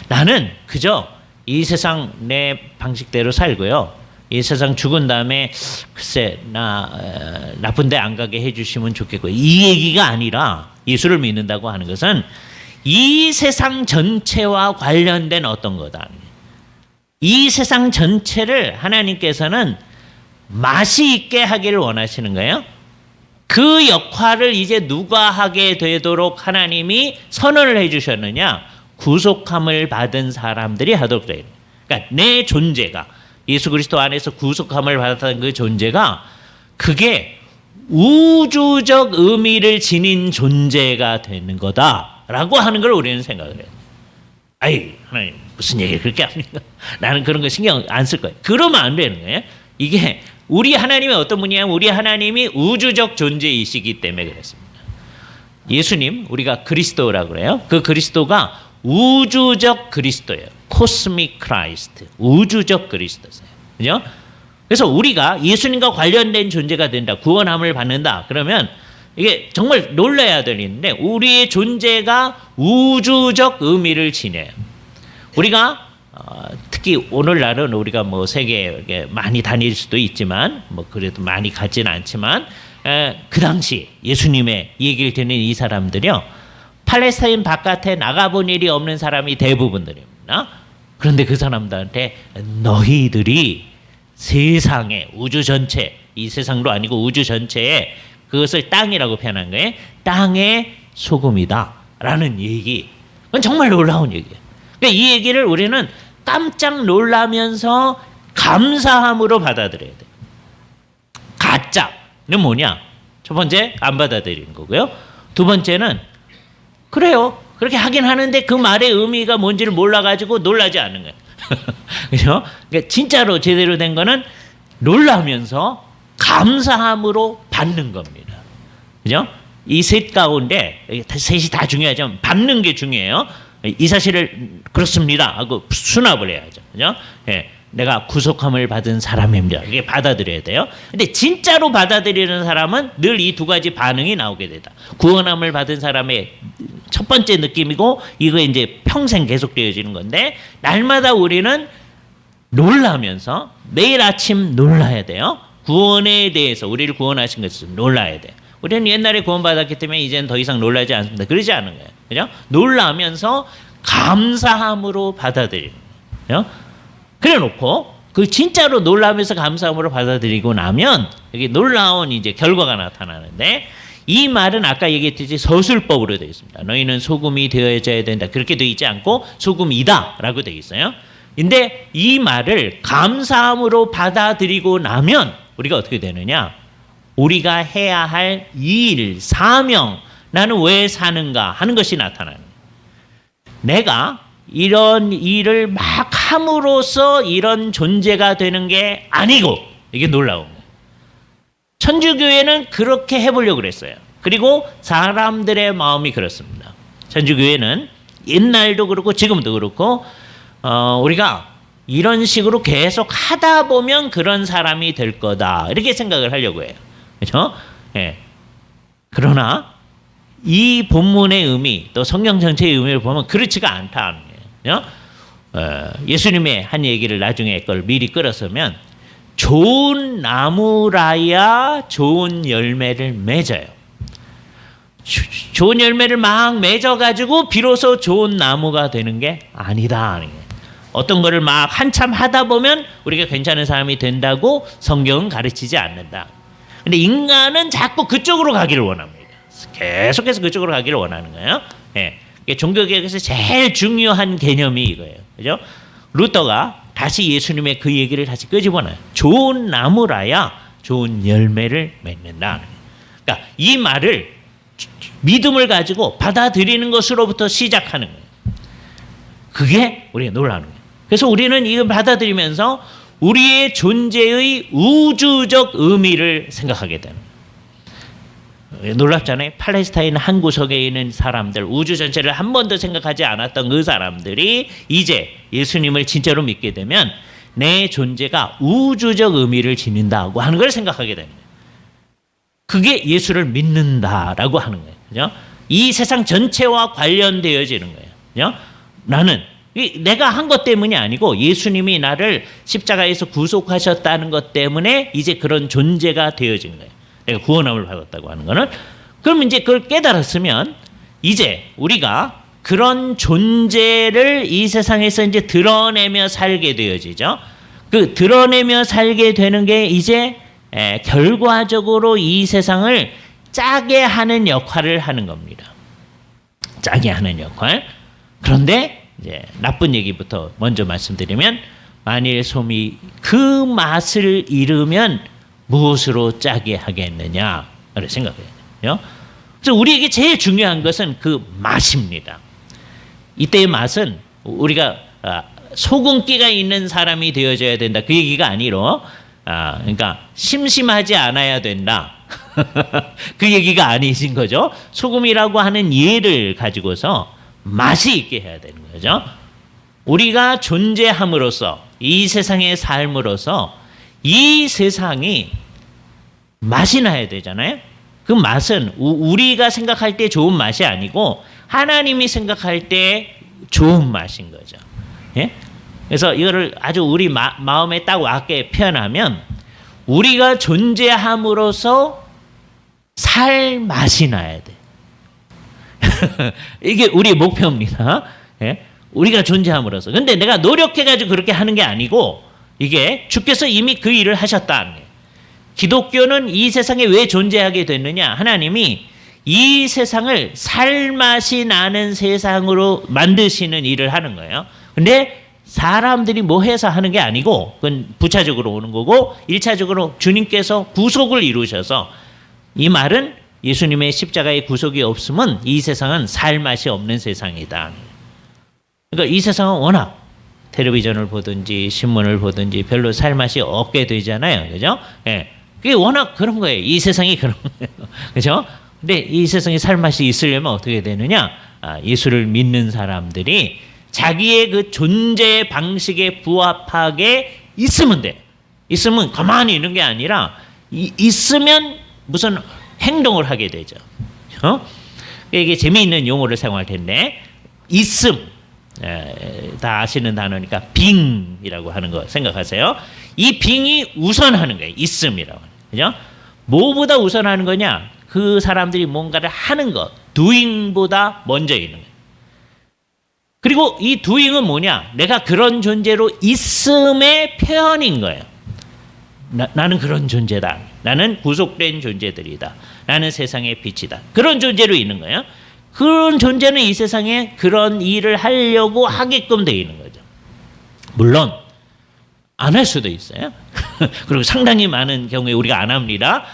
나는 그저 이 세상 내 방식대로 살고요. 이 세상 죽은 다음에 글쎄 나 나쁜 데 안 가게 해주시면 좋겠고 이 얘기가 아니라 예수를 믿는다고 하는 것은 이 세상 전체와 관련된 어떤 거다. 이 세상 전체를 하나님께서는 맛이 있게 하기를 원하시는 거예요. 그 역할을 이제 누가 하게 되도록 하나님이 선언을 해주셨느냐? 구속함을 받은 사람들이 하도록 되어 있는 거예요. 그러니까 내 존재가 예수 그리스도 안에서 구속함을 받았다는 그 존재가 그게 우주적 의미를 지닌 존재가 되는 거다라고 하는 걸 우리는 생각을 해요. 아이, 하나님 무슨 얘기를 그렇게 합니까? 나는 그런 거 신경 안 쓸 거예요. 그러면 안 되는 거예요. 이게 우리 하나님이 어떤 분이냐면 우리 하나님이 우주적 존재이시기 때문에 그렇습니다. 예수님, 우리가 그리스도라고 그래요. 그 그리스도가 우주적 그리스도예요. 코스믹 크라이스트, 우주적 그리스도세요. 그죠? 그래서 우리가 예수님과 관련된 존재가 된다, 구원함을 받는다, 그러면 이게 정말 놀라야 될 일인데 우리의 존재가 우주적 의미를 지녀요. 우리가 특히 오늘날은 우리가 뭐 세계에 많이 다닐 수도 있지만 뭐 그래도 많이 가지는 않지만 그 당시 예수님의 얘기를 듣는 이 사람들이요, 팔레스타인 바깥에 나가본 일이 없는 사람이 대부분들입니다. 그런데 그 사람들한테 너희들이 세상에, 우주 전체, 이 세상도 아니고 우주 전체에, 그것을 땅이라고 표현한 거예요. 땅의 소금이다 라는 얘기. 그건 정말 놀라운 얘기예요. 그러니까 이 얘기를 우리는 깜짝 놀라면서 감사함으로 받아들여야 돼요. 가짜는 뭐냐? 첫 번째, 안 받아들이는 거고요. 두 번째는 그래요, 그렇게 하긴 하는데 그 말의 의미가 뭔지를 몰라가지고 놀라지 않는 거예요. 그죠? 그러니까 진짜로 제대로 된 거는 놀라면서 감사함으로 받는 겁니다. 그죠? 이 셋 가운데 셋이 다 중요하지만 받는 게 중요해요. 이 사실을 그렇습니다 하고 수납을 해야죠. 그죠? 예, 내가 구속함을 받은 사람입니다. 이게 받아들여야 돼요. 근데 진짜로 받아들이는 사람은 늘 이 두 가지 반응이 나오게 된다. 구원함을 받은 사람의 첫 번째 느낌이고 이거 이제 평생 계속되어지는 건데, 날마다 우리는 놀라면서 매일 아침 놀라야 돼요. 구원에 대해서, 우리를 구원하신 것을 놀라야 돼요. 우리는 옛날에 구원받았기 때문에 이제는 더 이상 놀라지 않습니다. 그러지 않은 거예요. 그죠? 놀라면서 감사함으로 받아들이는 거예요. 그래 놓고 그 진짜로 놀라면서 감사함으로 받아들이고 나면 여기 놀라운 이제 결과가 나타나는데, 이 말은 아까 얘기했듯이 서술법으로 되어 있습니다. 너희는 소금이 되어져야 된다. 그렇게 되어 있지 않고 소금이다 라고 되어 있어요. 근데 이 말을 감사함으로 받아들이고 나면 우리가 어떻게 되느냐? 우리가 해야 할 일, 사명, 나는 왜 사는가 하는 것이 나타나는 거예요. 내가 이런 일을 막 함으로써 이런 존재가 되는 게 아니고, 이게 놀라운 거예요. 천주교회는 그렇게 해보려고 그랬어요. 그리고 사람들의 마음이 그렇습니다. 천주교회는 옛날도 그렇고 지금도 그렇고 우리가 이런 식으로 계속 하다 보면 그런 사람이 될 거다, 이렇게 생각을 하려고 해요. 그렇죠? 예. 그러나 이 본문의 의미, 또 성경 전체의 의미를 보면 그렇지가 않다는 거예요. 예수님의 한 얘기를 나중에 걸 미리 끌었으면, 좋은 나무라야 좋은 열매를 맺어요. 좋은 열매를 막 맺어가지고 비로소 좋은 나무가 되는 게 아니다. 어떤 거를 막 한참 하다 보면 우리가 괜찮은 사람이 된다고 성경은 가르치지 않는다. 근데 인간은 자꾸 그쪽으로 가기를 원합니다. 계속해서 그쪽으로 가기를 원하는 거예요. 예. 종교개혁에서 제일 중요한 개념이 이거예요. 그죠? 루터가 다시 예수님의 그 얘기를 다시 끄집어놔요. 좋은 나무라야 좋은 열매를 맺는다. 그러니까 이 말을 믿음을 가지고 받아들이는 것으로부터 시작하는 거예요. 그게 우리가 놀라는 거예요. 그래서 우리는 이걸 받아들이면서 우리의 존재의 우주적 의미를 생각하게 되는 거예요. 놀랍잖아요. 팔레스타인 한 구석에 있는 사람들, 우주 전체를 한 번도 생각하지 않았던 그 사람들이 이제 예수님을 진짜로 믿게 되면 내 존재가 우주적 의미를 지닌다고 하는 걸 생각하게 됩니다. 그게 예수를 믿는다라고 하는 거예요. 그죠? 이 세상 전체와 관련되어지는 거예요. 그죠? 나는 내가 한 것 때문이 아니고 예수님이 나를 십자가에서 구속하셨다는 것 때문에 이제 그런 존재가 되어진 거예요. 내가 구원함을 받았다고 하는 거는. 그러면 이제 그걸 깨달았으면 이제 우리가 그런 존재를 이 세상에서 이제 드러내며 살게 되어지죠. 그 드러내며 살게 되는 게 이제 결과적으로 이 세상을 짜게 하는 역할을 하는 겁니다. 짜게 하는 역할. 그런데 이제 나쁜 얘기부터 먼저 말씀드리면, 만일 솜이 그 맛을 잃으면 무엇으로 짜게 하겠느냐를 생각해야 돼요. 그래서 우리에게 제일 중요한 것은 그 맛입니다. 이때의 맛은 우리가 소금기가 있는 사람이 되어져야 된다. 그 얘기가 아니로 그러니까 심심하지 않아야 된다. 그 얘기가 아니신 거죠. 소금이라고 하는 예를 가지고서 맛이 있게 해야 되는 거죠. 우리가 존재함으로써 이 세상에 삶으로써 이 세상이 맛이 나야 되잖아요. 그 맛은 우리가 생각할 때 좋은 맛이 아니고 하나님이 생각할 때 좋은 맛인 거죠. 예? 그래서 이거를 아주 우리 마음에 딱 와게 표현하면 우리가 존재함으로써 살 맛이 나야 돼. 이게 우리의 목표입니다. 예? 우리가 존재함으로써. 근데 내가 노력해가지고 그렇게 하는 게 아니고 이게 주께서 이미 그 일을 하셨다는 거예요. 기독교는 이 세상에 왜 존재하게 됐느냐? 하나님이 이 세상을 살맛이 나는 세상으로 만드시는 일을 하는 거예요. 근데 사람들이 뭐 해서 하는 게 아니고 그건 부차적으로 오는 거고 1차적으로 주님께서 구속을 이루셔서 이 말은 예수님의 십자가의 구속이 없으면 이 세상은 살맛이 없는 세상이다. 그러니까 이 세상은 워낙 텔레비전을 보든지 신문을 보든지 별로 살맛이 없게 되잖아요. 그죠? 예. 그게 워낙 그런 거예요. 이 세상이 그런 거예요. 그죠? 근데 이 세상에 살맛이 있으려면 어떻게 되느냐? 예수를 믿는 사람들이 자기의 그 존재 방식에 부합하게 있으면 돼. 있으면 가만히 있는 게 아니라 있으면 무슨 행동을 하게 되죠. 이게 재미있는 용어를 사용할 텐데 있음 다 아시는 단어니까 빙이라고 하는 거 생각하세요. 이 빙이 우선하는 거예요. 있음이라고. 그죠? 뭐보다 우선하는 거냐? 그 사람들이 뭔가를 하는 것, doing보다 먼저 있는 거예요. 그리고 이 doing은 뭐냐? 내가 그런 존재로 있음의 표현인 거예요. 나는 그런 존재다. 나는 구속된 존재들이다. 나는 세상의 빛이다. 그런 존재로 있는 거예요. 그런 존재는 이 세상에 그런 일을 하려고 하게끔 되어 있는 거죠. 물론 안 할 수도 있어요. 그리고 상당히 많은 경우에 우리가 안 합니다.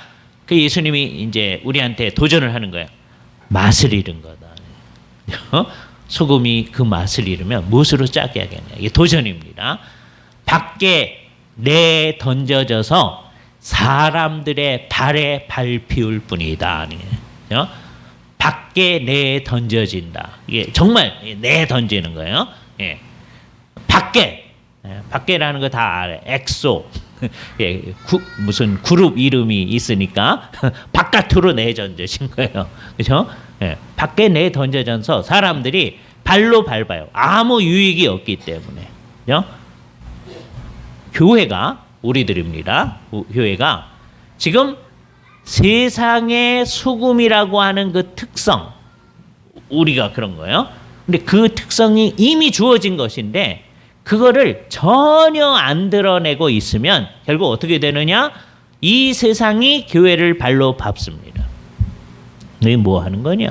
그 예수님이 이제 우리한테 도전을 하는 거예요. 맛을 잃은 거다. 소금이 그 맛을 잃으면 무엇으로 짜게 하겠냐. 이게 도전입니다. 밖에 내 던져져서 사람들의 발에 밟힐 뿐이다. 밖에 내 던져진다. 이게 정말 내 던지는 거예요. 예. 밖에라는 거 다 알아요. 엑소. 예, 무슨 그룹 이름이 있으니까 바깥으로 내 던져진 거예요. 그렇죠? 예. 밖에 내 던져져서 사람들이 발로 밟아요. 아무 유익이 없기 때문에. 그렇죠? 교회가 우리들입니다. 교회가 지금 세상의 소금이라고 하는 그 특성, 우리가 그런 거예요. 근데 그 특성이 이미 주어진 것인데 그거를 전혀 안 드러내고 있으면 결국 어떻게 되느냐? 이 세상이 교회를 발로 밟습니다. 너희 뭐 하는 거냐?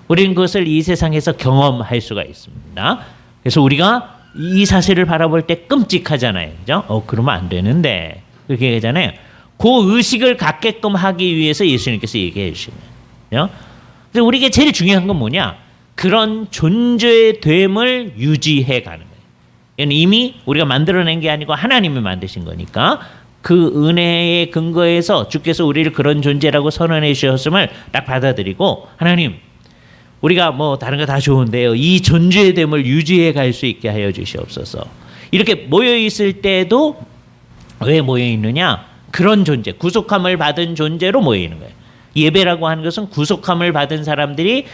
우리는 그것을 이 세상에서 경험할 수가 있습니다. 그래서 우리가 이 사실을 바라볼 때 끔찍하잖아요. 그죠? 그러면 안 되는데. 그렇게 하잖아요. 그 의식을 갖게끔 하기 위해서 예수님께서 얘기해 주시는 거예요. 그래서 우리에게 제일 중요한 건 뭐냐? 그런 존재됨을 유지해 가는 거예요. 이건 이미 우리가 만들어낸 게 아니고 하나님이 만드신 거니까 그 은혜의 근거에서 주께서 우리를 그런 존재라고 선언해 주셨음을 딱 받아들이고 하나님 우리가 뭐 다른 거 다 좋은데요. 이 존재됨을 유지해 갈 수 있게 하여 주시옵소서. 이렇게 모여 있을 때도 왜 모여 있느냐? 그런 존재, 구속함을 받은 존재로 모여 있는 거예요. 예배라고 하는 것은 구속함을 받은 사람들이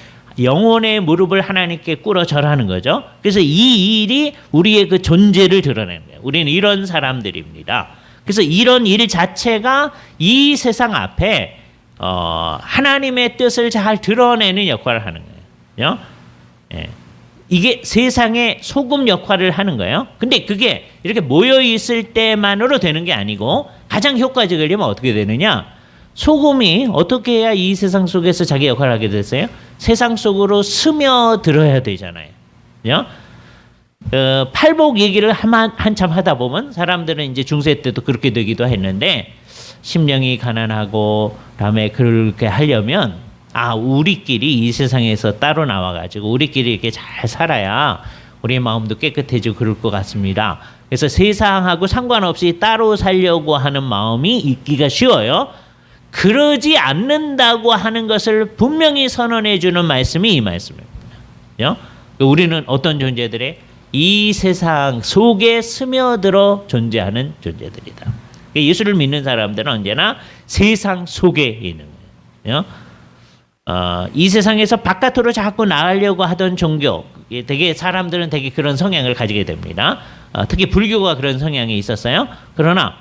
영혼의 무릎을 하나님께 꿇어 절하는 거죠. 그래서 이 일이 우리의 그 존재를 드러내는 거예요. 우리는 이런 사람들입니다. 그래서 이런 일 자체가 이 세상 앞에 하나님의 뜻을 잘 드러내는 역할을 하는 거예요. 예. 이게 세상의 소금 역할을 하는 거예요. 근데 그게 이렇게 모여 있을 때만으로 되는 게 아니고 가장 효과적이려면 어떻게 되느냐? 소금이 어떻게 해야 이 세상 속에서 자기 역할을 하게 됐어요? 세상 속으로 스며들어야 되잖아요. 그죠? 팔복 얘기를 한참 하다 보면 사람들은 이제 중세 때도 그렇게 되기도 했는데 심령이 가난하고 다음에 그렇게 하려면 우리끼리 이 세상에서 따로 나와가지고 우리끼리 이렇게 잘 살아야 우리의 마음도 깨끗해지고 그럴 것 같습니다. 그래서 세상하고 상관없이 따로 살려고 하는 마음이 있기가 쉬워요. 그러지 않는다고 하는 것을 분명히 선언해 주는 말씀이 이 말씀입니다. 우리는 어떤 존재들의 이 세상 속에 스며들어 존재하는 존재들이다. 예수를 믿는 사람들은 언제나 세상 속에 있는 거예요. 이 세상에서 바깥으로 자꾸 나가려고 하던 종교, 되게 사람들은 되게 그런 성향을 가지게 됩니다. 특히 불교가 그런 성향이 있었어요. 그러나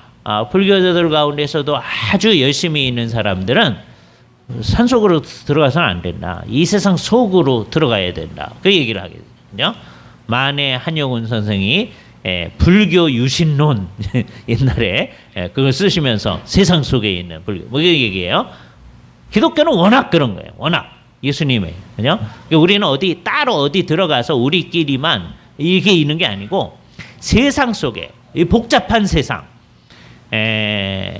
불교자들 가운데서도 아주 열심히 있는 사람들은 산속으로 들어가서는 안 된다. 이 세상 속으로 들어가야 된다. 그 얘기를 하게 되거든요. 만해 한용운 선생이 불교 유신론 옛날에 그걸 쓰시면서 세상 속에 있는 불교 뭐 이런 얘기예요. 기독교는 워낙 그런 거예요. 워낙 예수님의 그죠? 우리는 따로 어디 들어가서 우리끼리만 이게 있는 게 아니고 세상 속에 이 복잡한 세상.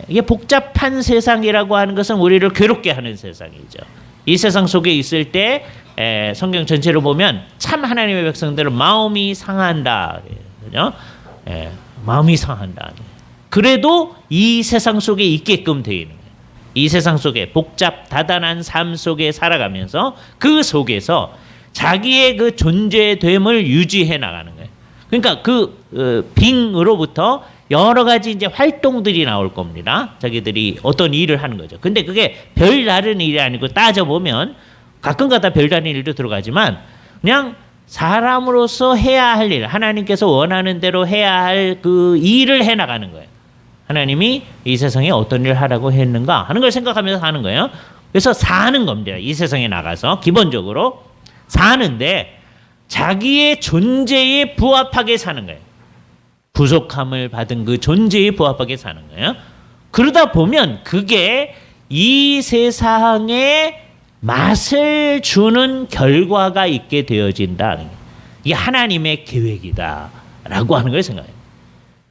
이게 복잡한 세상이라고 하는 것은 우리를 괴롭게 하는 세상이죠. 이 세상 속에 있을 때 성경 전체를 보면 참 하나님의 백성들은 마음이 상한다. 그죠? 마음이 상한다. 그래도 이 세상 속에 있게끔 되어 있는 거예요. 이 세상 속에 다단한 삶 속에 살아가면서 그 속에서 자기의 그 존재됨을 유지해 나가는 거예요. 그러니까 빙으로부터 여러 가지 이제 활동들이 나올 겁니다. 자기들이 어떤 일을 하는 거죠. 근데 그게 별다른 일이 아니고 따져보면 가끔가다 별다른 일도 들어가지만 그냥 사람으로서 해야 할 일, 하나님께서 원하는 대로 해야 할 그 일을 해 나가는 거예요. 하나님이 이 세상에 어떤 일을 하라고 했는가 하는 걸 생각하면서 사는 거예요. 그래서 사는 겁니다. 이 세상에 나가서 기본적으로 사는데 자기의 존재에 부합하게 사는 거예요. 부족함을 받은 그 존재에 부합하게 사는 거예요. 그러다 보면 그게 이 세상에 맛을 주는 결과가 있게 되어진다. 이게 하나님의 계획이다라고 하는 걸 생각해요.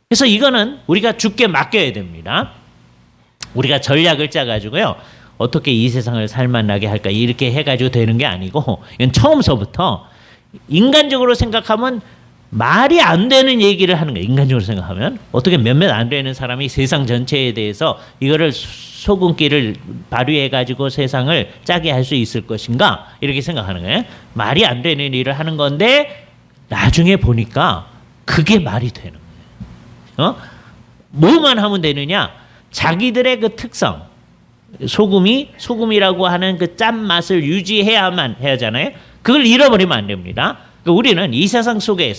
그래서 이거는 우리가 주께 맡겨야 됩니다. 우리가 전략을 짜가지고요. 어떻게 이 세상을 살만하게 할까 이렇게 해가지고 되는 게 아니고 이건 처음서부터 인간적으로 생각하면 말이 안 되는 얘기를 하는 거예요. 인간적으로 생각하면 어떻게 몇몇 안 되는 사람이 세상 전체에 대해서 이거를 소금기를 발휘해가지고 세상을 짜게 할 수 있을 것인가 이렇게 생각하는 거예요. 말이 안 되는 일을 하는 건데 나중에 보니까 그게 말이 되는 거예요. 뭐만 하면 되느냐? 자기들의 그 특성, 소금이라고 하는 그 짠맛을 유지해야만 해야 하잖아요. 그걸 잃어버리면 안 됩니다. 우리는 이 세상 속에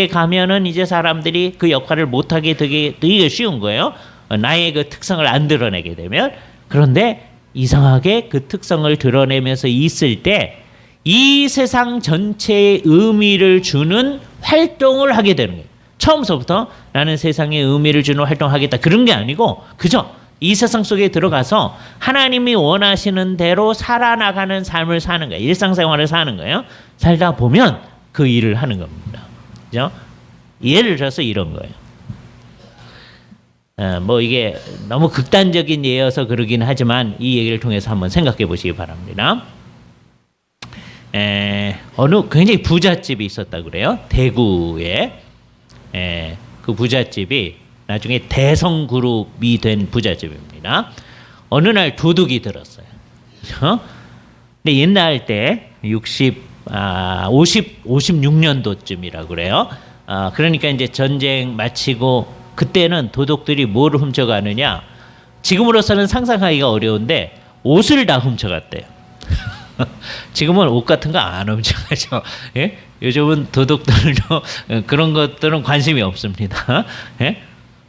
가면은 이제 사람들이 그 역할을 못하게 되게 쉬운 거예요. 나의 그 특성을 안 드러내게 되면. 그런데 이상하게 그 특성을 드러내면서 있을 때 이 세상 전체에 의미를 주는 활동을 하게 되는 거예요. 처음서부터 나는 세상에 의미를 주는 활동을 하겠다. 그런 게 아니고 그저 이 세상 속에 들어가서 하나님이 원하시는 대로 살아나가는 삶을 사는 거예요. 일상생활을 사는 거예요. 살다 보면 그 일을 하는 겁니다. 그죠? 예를 들어서 이런 거예요. 뭐 이게 너무 극단적인 예여서 그러긴 하지만 이 얘기를 통해서 한번 생각해 보시기 바랍니다. 어느 굉장히 부잣집이 있었다 그래요. 대구에 그 부잣집이 나중에 대성그룹이 된 부잣집입니다. 어느 날 도둑이 들었어요. 근데 옛날 때 56년도쯤이라고 그래요. 그러니까 이제 전쟁 마치고 그때는 도둑들이 뭐를 훔쳐가느냐? 지금으로서는 상상하기가 어려운데 옷을 다 훔쳐갔대요. 지금은 옷 같은 거 안 훔쳐가죠. 예? 요즘은 도둑들도 그런 것들은 관심이 없습니다. 예?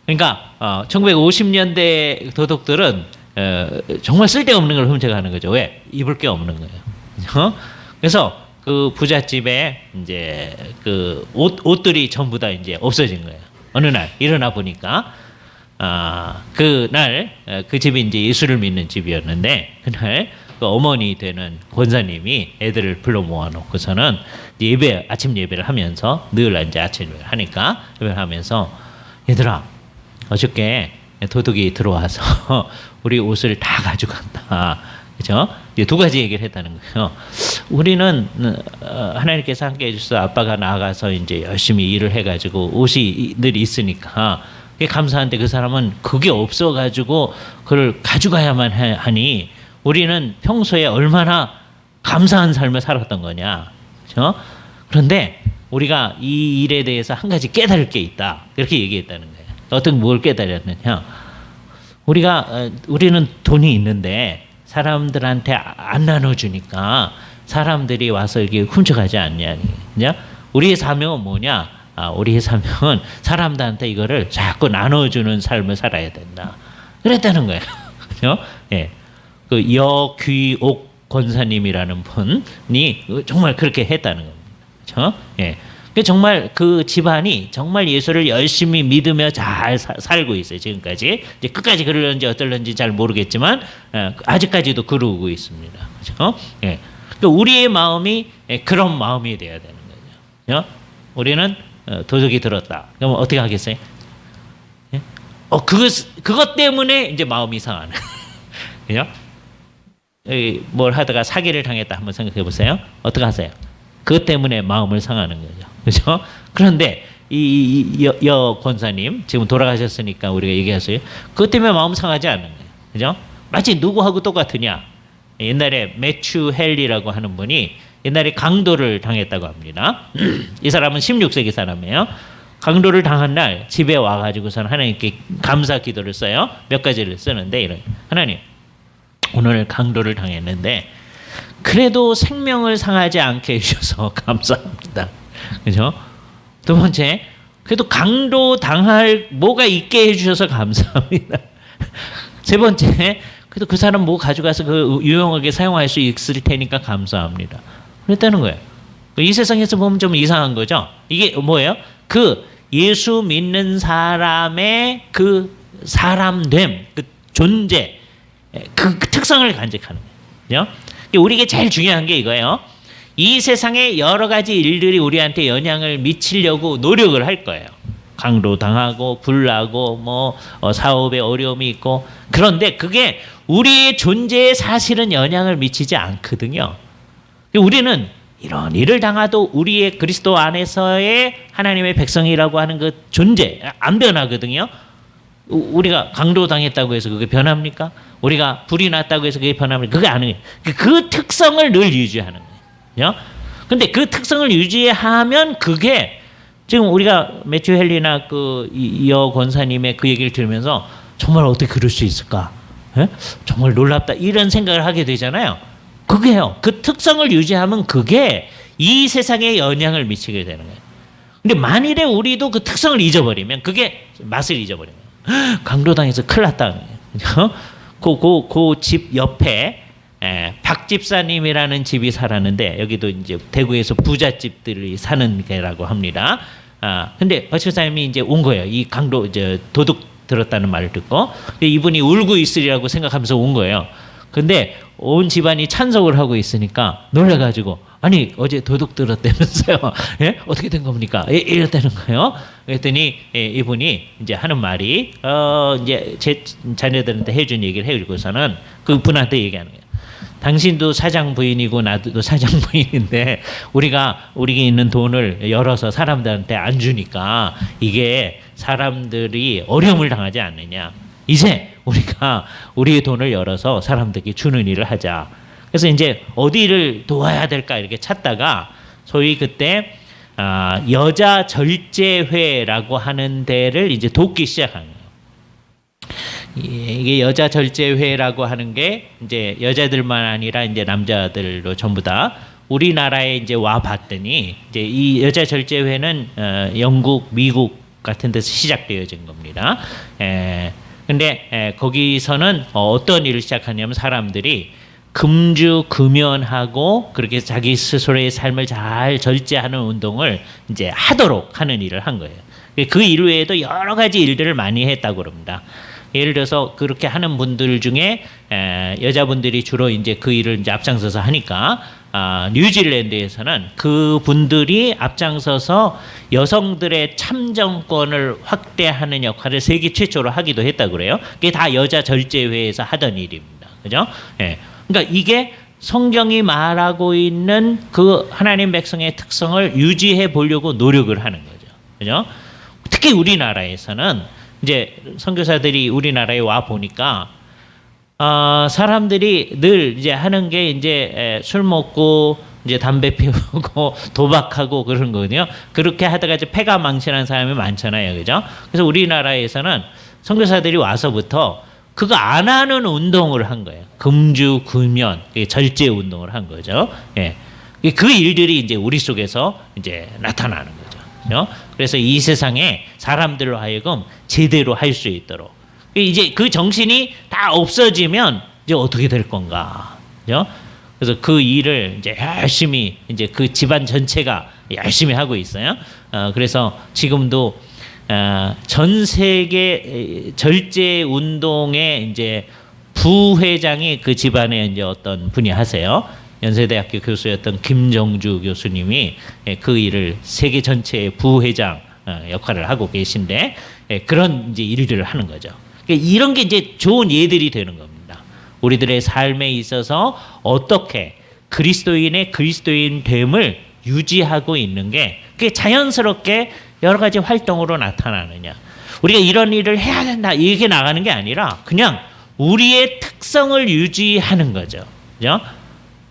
그러니까 1950년대 도둑들은 정말 쓸데없는 걸 훔쳐가는 거죠. 왜? 입을 게 없는 거예요. 그래서 그 부잣집에 이제 그 옷들이 전부 다 이제 없어진 거예요. 어느 날 일어나 보니까 그날 그 집이 이제 예수를 믿는 집이었는데 그날 그 어머니 되는 권사님이 애들을 불러 모아놓고서는 예배 아침 예배를 하면서 늘 이제 아침 예배를 하니까 예배를 하면서 얘들아 어저께 도둑이 들어와서 우리 옷을 다 가져간다. 그죠? 이제 두 가지 얘기를 했다는 거예요. 우리는 하나님께서 함께 해주셔서 아빠가 나가서 이제 열심히 일을 해가지고 옷이 늘 있으니까 그게 감사한데 그 사람은 그게 없어가지고 그걸 가져가야만 하니 우리는 평소에 얼마나 감사한 삶을 살았던 거냐. 그죠? 그런데 우리가 이 일에 대해서 한 가지 깨달을 게 있다. 이렇게 얘기했다는 거예요. 어떤 뭘 깨달았느냐? 우리는 돈이 있는데 사람들한테 안 나눠주니까 사람들이 와서 이렇게 훔쳐가지 않냐. 그냥 우리의 사명은 뭐냐? 우리의 사명은 사람들한테 이거를 자꾸 나눠주는 삶을 살아야 된다. 그랬다는 거예요. 그죠? 예. 그 여귀옥 권사님이라는 분이 정말 그렇게 했다는 겁니다. 그죠? 예. 정말 그 집안이 정말 예수를 열심히 믿으며 잘 살고 있어요. 지금까지. 이제 끝까지 그러는지 어떨런지 잘 모르겠지만 아직까지도 그러고 있습니다. 그렇죠? 예. 그러니까 우리의 마음이 그런 마음이 돼야 되는 거죠. 우리는 도둑이 들었다. 그럼 어떻게 하겠어요? 예? 그것 때문에 이제 마음이 상하는. 그죠? 뭘 하다가 사기를 당했다 한번 생각해 보세요. 어떻게 하세요? 그것 때문에 마음을 상하는 거죠. 그죠? 그런데 여 권사님 지금 돌아가셨으니까 우리가 얘기했어요. 그것 때문에 마음 상하지 않는 거예요. 그죠? 마치 누구하고 똑같으냐? 옛날에 매튜 헨리라고 하는 분이 옛날에 강도를 당했다고 합니다. 이 사람은 16세기 사람이에요. 강도를 당한 날 집에 와가지고서는 하나님께 감사 기도를 써요. 몇 가지를 쓰는데 이런 하나님 오늘 강도를 당했는데 그래도 생명을 상하지 않게 해주셔서 감사합니다. 그죠? 두 번째, 그래도 강도 당할 뭐가 있게 해주셔서 감사합니다. 세 번째, 그래도 그 사람 뭐 가져가서 그 유용하게 사용할 수 있을 테니까 감사합니다. 그랬다는 거예요. 이 세상에서 보면 좀 이상한 거죠? 이게 뭐예요? 그 예수 믿는 사람의 그 사람됨, 그 존재, 그 특성을 간직하는 거예요. 그죠? 우리에게 제일 중요한 게 이거예요. 이 세상의 여러 가지 일들이 우리한테 영향을 미치려고 노력을 할 거예요. 강도 당하고 불나고 뭐 사업에 어려움이 있고 그런데 그게 우리의 존재에 사실은 영향을 미치지 않거든요. 우리는 이런 일을 당하도 우리의 그리스도 안에서의 하나님의 백성이라고 하는 그 존재 안 변하거든요. 우리가 강도 당했다고 해서 그게 변합니까? 우리가 불이 났다고 해서 그게 변합니까? 그게 아니에요. 그 특성을 늘 유지하는 거예요. 근데 그 특성을 유지하면 그게 지금 우리가 매튜 헨리나 그 여 권사님의 그 얘기를 들으면서 정말 어떻게 그럴 수 있을까? 예? 정말 놀랍다 이런 생각을 하게 되잖아요. 그게요. 그 특성을 유지하면 그게 이 세상에 영향을 미치게 되는 거예요. 근데 만일에 우리도 그 특성을 잊어버리면 그게 맛을 잊어버리는 거예요. 강도당해서 큰일 났다. 그 집 옆에 박 집사님이라는 집이 살았는데 여기도 이제 대구에서 부잣집들이 사는 데라고 합니다. 근데 박 집사님이 이제 온 거예요. 이 강도 이제 도둑 들었다는 말을 듣고 이분이 울고 있으리라고 생각하면서 온 거예요. 근데 온 집안이 찬송을 하고 있으니까 놀라가지고 아니 어제 도둑 들었다면서요. 예? 어떻게 된 겁니까? 이랬다는 거예요. 그랬더니 이분이 이제 하는 말이 이제 제 자녀들한테 해준 얘기를 해주고서는 그 분한테 얘기하는 거예요. 당신도 사장 부인이고 나도 사장 부인인데 우리가 우리에 있는 돈을 열어서 사람들한테 안 주니까 이게 사람들이 어려움을 당하지 않느냐. 이제 우리가 우리의 돈을 열어서 사람들에게 주는 일을 하자. 그래서 이제 어디를 도와야 될까 이렇게 찾다가 소위 그때 여자 절제회라고 하는 데를 이제 돕기 시작한 거예요. 이게 여자 절제회라고 하는 게 이제 여자들만 아니라 이제 남자들로 전부 다 우리나라에 이제 와 봤더니 이제 이 여자 절제회는 영국, 미국 같은 데서 시작되어진 겁니다. 근데 거기서는 어떤 일을 시작하냐면 사람들이 금주 금연하고 그렇게 자기 스스로의 삶을 잘 절제하는 운동을 이제 하도록 하는 일을 한 거예요. 그 일 외에도 여러 가지 일들을 많이 했다고 그럽니다. 예를 들어서 그렇게 하는 분들 중에 여자분들이 주로 이제 그 일을 이제 앞장서서 하니까 뉴질랜드에서는 그 분들이 앞장서서 여성들의 참정권을 확대하는 역할을 세계 최초로 하기도 했다 그래요. 그게 다 여자 절제회에서 하던 일입니다. 그죠? 예. 그러니까 이게 성경이 말하고 있는 그 하나님 백성의 특성을 유지해 보려고 노력을 하는 거죠. 그죠? 특히 우리나라에서는 이제 선교사들이 우리나라에 와 보니까 사람들이 늘 이제 하는 게 이제 술 먹고 이제 담배 피우고 도박하고 그런 거거든요. 그렇게 하다가 이제 패가 망신한 사람이 많잖아요. 그죠? 그래서 우리나라에서는 선교사들이 와서부터 그거 안 하는 운동을 한 거예요. 금주, 금연, 절제 운동을 한 거죠. 예. 그 일들이 이제 우리 속에서 이제 나타나는 거죠. 그죠? 그래서 이 세상에 사람들로 하여금 제대로 할 수 있도록. 이제 그 정신이 다 없어지면 이제 어떻게 될 건가. 그죠? 그래서 그 일을 이제 열심히 이제 그 집안 전체가 열심히 하고 있어요. 그래서 지금도 전 세계 절제 운동의 이제 부회장이 그 집안에 이제 어떤 분이 하세요. 연세대학교 교수였던 김정주 교수님이 그 일을 세계 전체의 부회장 역할을 하고 계신데 그런 이제 일들을 하는 거죠. 그러니까 이런 게 이제 좋은 예들이 되는 겁니다. 우리들의 삶에 있어서 어떻게 그리스도인의 그리스도인됨을 유지하고 있는 게 그게 자연스럽게 여러 가지 활동으로 나타나느냐. 우리가 이런 일을 해야 된다 이렇게 나가는 게 아니라 그냥 우리의 특성을 유지하는 거죠. 그죠?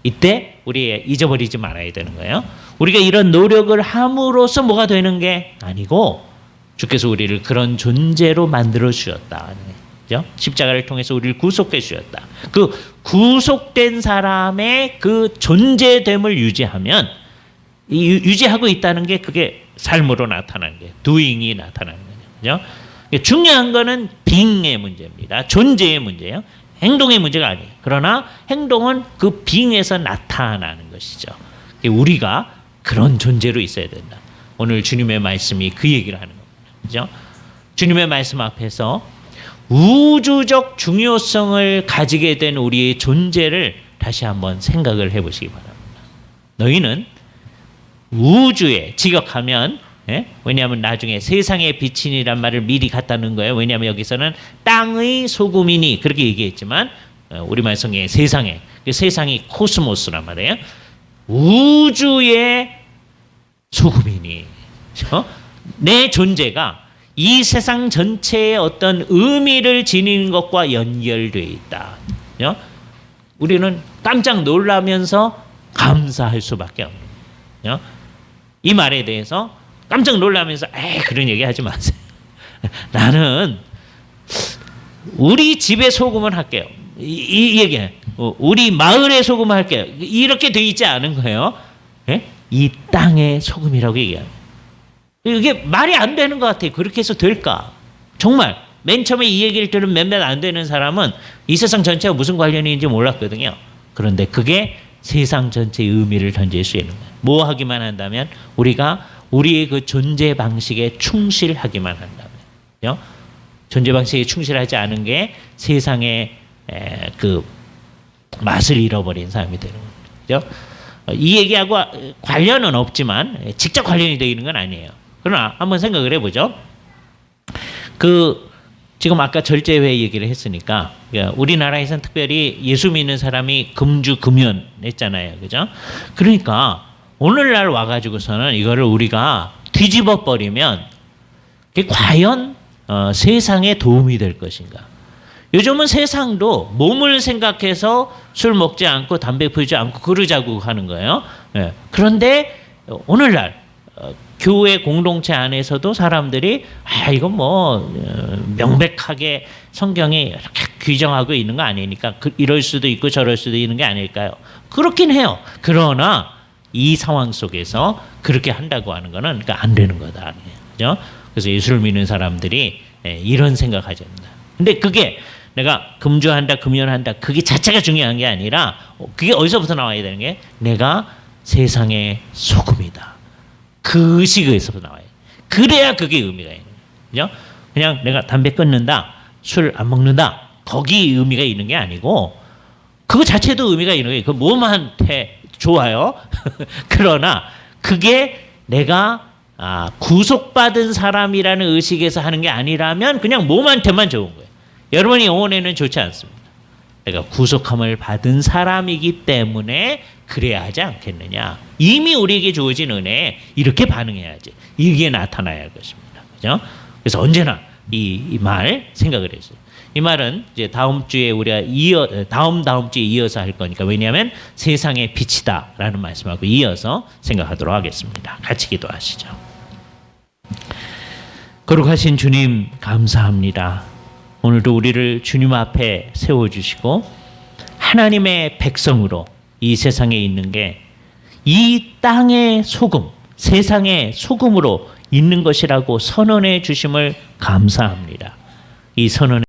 이때 우리 잊어버리지 말아야 되는 거예요. 우리가 이런 노력을 함으로써 뭐가 되는 게 아니고 주께서 우리를 그런 존재로 만들어 주셨다. 그죠? 십자가를 통해서 우리를 구속해 주셨다. 그 구속된 사람의 그 존재됨을 유지하면 유지하고 있다는 게 그게 삶으로 나타나는 게 doing이 나타나는 거죠. 그죠? 중요한 거는 being의 문제입니다. 존재의 문제예요. 행동의 문제가 아니에요. 그러나 행동은 그 being에서 나타나는 것이죠. 우리가 그런 존재로 있어야 된다. 오늘 주님의 말씀이 그 얘기를 하는 겁니다. 그죠? 주님의 말씀 앞에서 우주적 중요성을 가지게 된 우리의 존재를 다시 한번 생각을 해보시기 바랍니다. 너희는 우주에 지각하면 왜냐하면 나중에 세상의 빛이니란 말을 미리 갖다 놓은 거예요. 왜냐하면 여기서는 땅의 소금이니 그렇게 얘기했지만 우리말 성경에 세상에 세상이 코스모스란 말이에요. 우주의 소금이니 내 존재가 이 세상 전체의 어떤 의미를 지니는 것과 연결되어 있다. 우리는 깜짝 놀라면서 감사할 수밖에 없는 이 말에 대해서 깜짝 놀라면서 그런 얘기 하지 마세요. 나는 우리 집에 소금을 할게요. 이 얘기해. 우리 마을에 소금을 할게요. 이렇게 돼 있지 않은 거예요. 이 땅의 소금이라고 얘기합니다. 이게 말이 안 되는 것 같아요. 그렇게 해서 될까? 정말 맨 처음에 이 얘기를 들은 몇몇 안 되는 사람은 이 세상 전체와 무슨 관련이 있는지 몰랐거든요. 그런데 그게 세상 전체의 의미를 던질 수 있는 거예요. 뭐 하기만 한다면 우리가 우리의 그 존재 방식에 충실하기만 한다면 존재 방식에 충실하지 않은 게 세상의 그 맛을 잃어버린 사람이 되는 거죠. 이 얘기하고 관련은 없지만 직접 관련이 되어 있는 건 아니에요. 그러나 한번 생각을 해보죠. 지금 아까 절제회 얘기를 했으니까 우리나라에서는 특별히 예수 믿는 사람이 금주 금연 했잖아요. 그죠? 그러니까 오늘날 와가지고서는 이거를 우리가 뒤집어 버리면 그게 과연 세상에 도움이 될 것인가? 요즘은 세상도 몸을 생각해서 술 먹지 않고 담배 피우지 않고 그러자고 하는 거예요. 그런데 오늘날 교회 공동체 안에서도 사람들이 이건 뭐 명백하게 성경이 이렇게 규정하고 있는 거 아니니까 이럴 수도 있고 저럴 수도 있는 게 아닐까요? 그렇긴 해요. 그러나 이 상황 속에서 그렇게 한다고 하는 거는 그러니까 안 되는 거다. 그죠? 그래서 예수를 믿는 사람들이 이런 생각하죠. 근데 그게 내가 금주한다, 금연한다 그게 자체가 중요한 게 아니라 그게 어디서부터 나와야 되는 게 내가 세상의 소금이다. 그 의식에서부터 나와요. 그래야 그게 의미가 있는 거죠. 그냥 내가 담배 끊는다. 술 안 먹는다. 거기 의미가 있는 게 아니고 그거 자체도 의미가 있는 거예요. 그 몸한테 좋아요. 그러나 그게 내가 구속받은 사람이라는 의식에서 하는 게 아니라면 그냥 몸한테만 좋은 거예요. 여러분의 영혼에는 좋지 않습니다. 내가 구속함을 받은 사람이기 때문에 그래야 하지 않겠느냐. 이미 우리에게 주어진 은혜에 이렇게 반응해야지. 이게 나타나야 할 것입니다. 그죠? 그래서 언제나 이 말 생각을 했어요. 이 말은 이제 다음 주에 우리가 다음 주에 이어서 할 거니까 왜냐하면 세상의 빛이다라는 말씀하고 이어서 생각하도록 하겠습니다. 같이 기도하시죠. 거룩하신 주님 감사합니다. 오늘도 우리를 주님 앞에 세워주시고 하나님의 백성으로 이 세상에 있는 게 이 땅의 소금, 세상의 소금으로 있는 것이라고 선언해 주심을 감사합니다. 이 선언